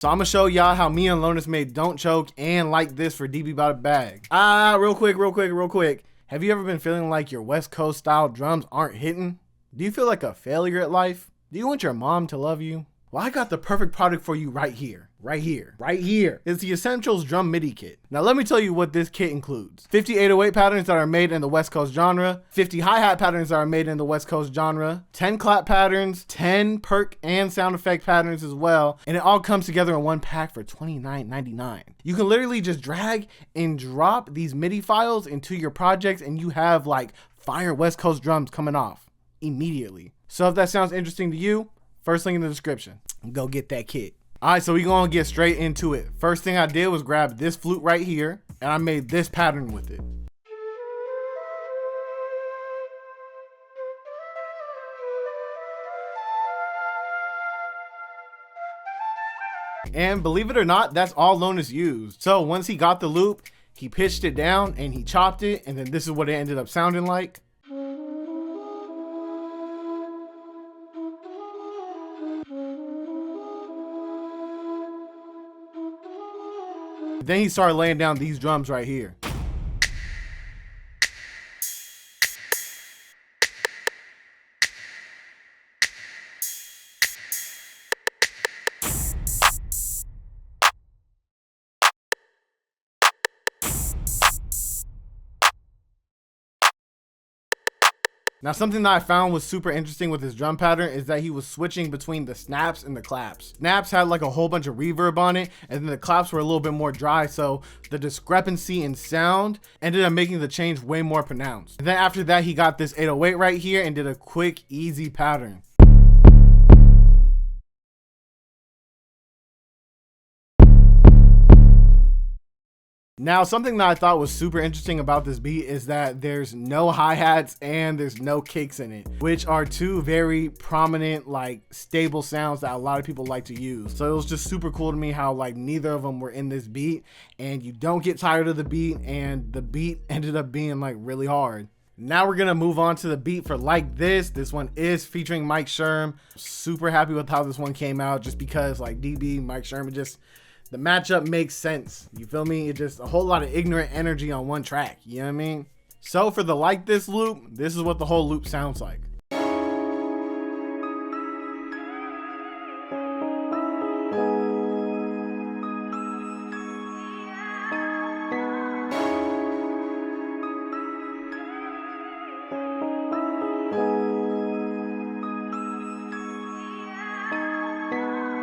So I'm gonna show y'all how me and Lonus made Don't Choke and Like This for db.boutabag. Real quick. Have you ever been feeling like your West Coast style drums aren't hitting? Do you feel like a failure at life? Do you want your mom to love you? Well, I got the perfect product for you right here. It's the Essentials Drum Midi Kit. Now let me tell you what this kit includes. 50 808 patterns that are made in the West Coast genre, 50 hi-hat patterns that are made in the West Coast genre, 10 clap patterns, 10 perk and sound effect patterns as well, and it all comes together in one pack for $29.99. You can literally just drag and drop these MIDI files into your projects and you have like fire West Coast drums coming off immediately. So if that sounds interesting to you, first link in the description. Go get that kit. All right, so we're gonna get straight into it. First thing I did was grab this flute right here, and I made this pattern with it. And believe it or not, that's all Lonus used. So once he got the loop, he pitched it down and he chopped it, and then this is what it ended up sounding like. Then he started laying down these drums right here. Now something that I found was super interesting with his drum pattern is that he was switching between the snaps and the claps. Snaps had like a whole bunch of reverb on it, and then the claps were a little bit more dry, so the discrepancy in sound ended up making the change way more pronounced. And then after that, he got this 808 right here and did a quick, easy pattern. Now, something that I thought was super interesting about this beat is that there's no hi-hats and there's no kicks in it, which are two very prominent, like stable sounds that a lot of people like to use. So it was just super cool to me how like neither of them were in this beat, and you don't get tired of the beat, and the beat ended up being like really hard. Now we're gonna move on to the beat for Like This. This one is featuring Mike Sherm. Super happy with how this one came out, just because like DB, Mike Sherm, the matchup makes sense. You feel me? It's just a whole lot of ignorant energy on one track. You know what I mean? So for the Like This loop, this is what the whole loop sounds like.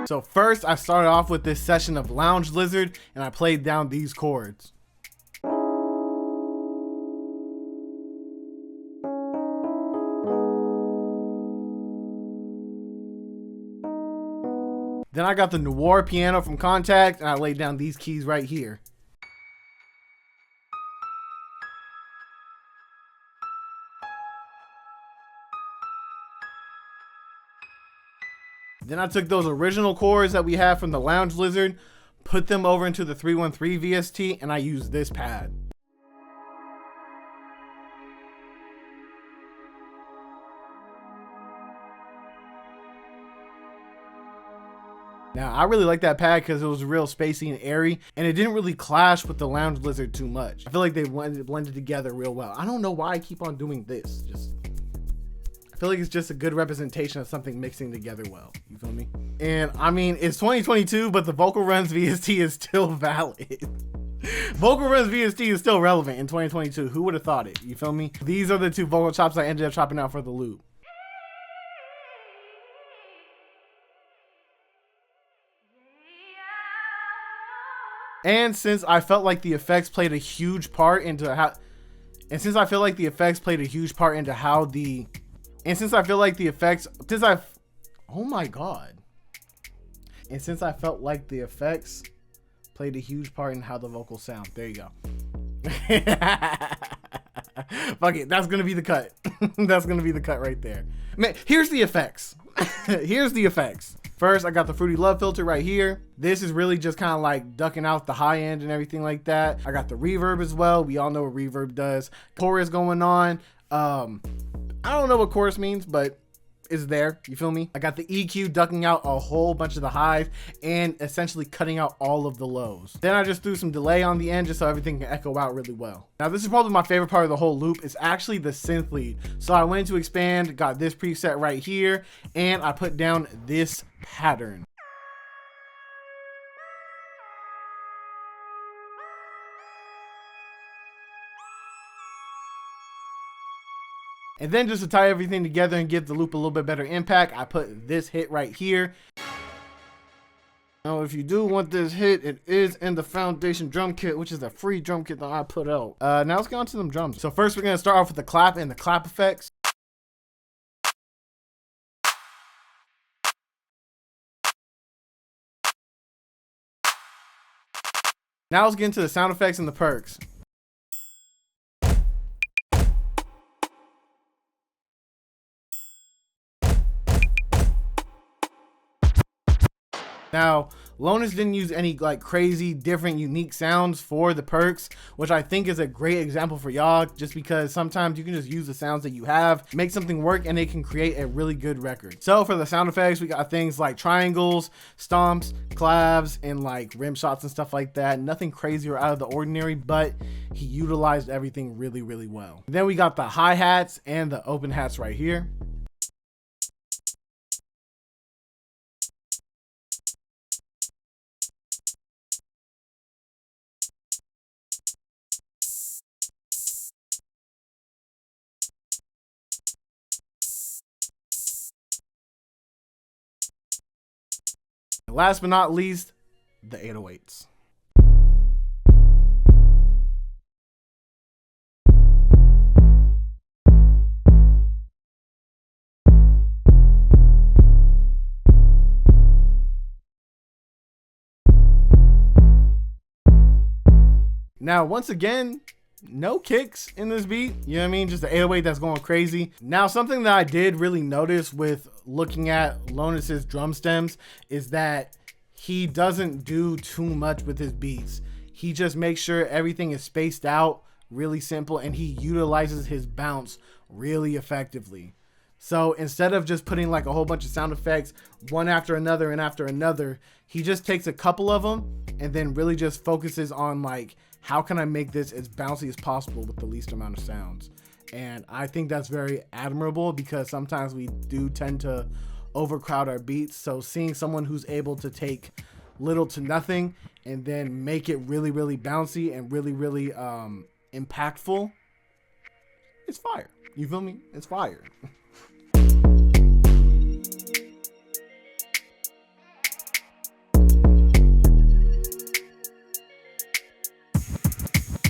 So first I started off with this session of Lounge Lizard and I played down these chords. Then I got the Noir piano from Contact and I laid down these keys right here. Then I took those original chords that we have from the Lounge Lizard, put them over into the 313 VST, and I used this pad. Now, I really like that pad because it was real spacey and airy, and it didn't really clash with the Lounge Lizard too much. I feel like they blended together real well. I don't know why I keep on doing this. I feel like it's just a good representation of something mixing together well. You feel me? And I mean, it's 2022, but the Vocal Runs VST is still valid. Vocal Runs VST is still relevant in 2022. Who would have thought it? You feel me? These are the two vocal chops I ended up chopping out for the loop. And since I felt like the effects played a huge part into how, and since I feel like the effects played a huge part into how the, and since I feel like the effects, oh my God. And since I felt like the effects played a huge part in how the vocals sound. There you go. Fuck it, that's gonna be the cut. That's gonna be the cut right there. Man, here's the effects. Here's the effects. First, I got the Fruity Love filter right here. This is really just kind of like ducking out the high end and everything like that. I got the reverb as well. We all know what reverb does. Chorus going on. I don't know what chorus means, but is there. You feel me? I got the EQ ducking out a whole bunch of the highs and essentially cutting out all of the lows. Then I just threw some delay on the end just so everything can echo out really well. Now this is probably my favorite part of the whole loop. It's actually the synth lead. So I went into expand, got this preset right here, and I put down this pattern. And then just to tie everything together and give the loop a little bit better impact, I put this hit right here. Now, if you do want this hit, it is in the foundation drum kit, which is a free drum kit that I put out. Now let's get on to them drums. So first we're gonna start off with the clap and the clap effects. Now let's get into the sound effects and the perks. Now, Lonus didn't use any like crazy, different, unique sounds for the perks, which I think is a great example for y'all, just because sometimes you can just use the sounds that you have, make something work, and it can create a really good record. So for the sound effects, we got things like triangles, stomps, claves, and like rim shots and stuff like that. Nothing crazy or out of the ordinary, but he utilized everything really, really well. Then we got the hi-hats and the open hats right here. Last but not least, the 808s. Now, once again, no kicks in this beat, you know what I mean? Just the 808 that's going crazy. Now, something that I did really notice with looking at Lonus's drum stems is that he doesn't do too much with his beats. He just makes sure everything is spaced out, really simple, and he utilizes his bounce really effectively. So instead of just putting like a whole bunch of sound effects one after another and after another, he just takes a couple of them and then really just focuses on like, how can I make this as bouncy as possible with the least amount of sounds? And I think that's very admirable, because sometimes we do tend to overcrowd our beats. So seeing someone who's able to take little to nothing and then make it really, really bouncy and really, really impactful, it's fire. You feel me? It's fire.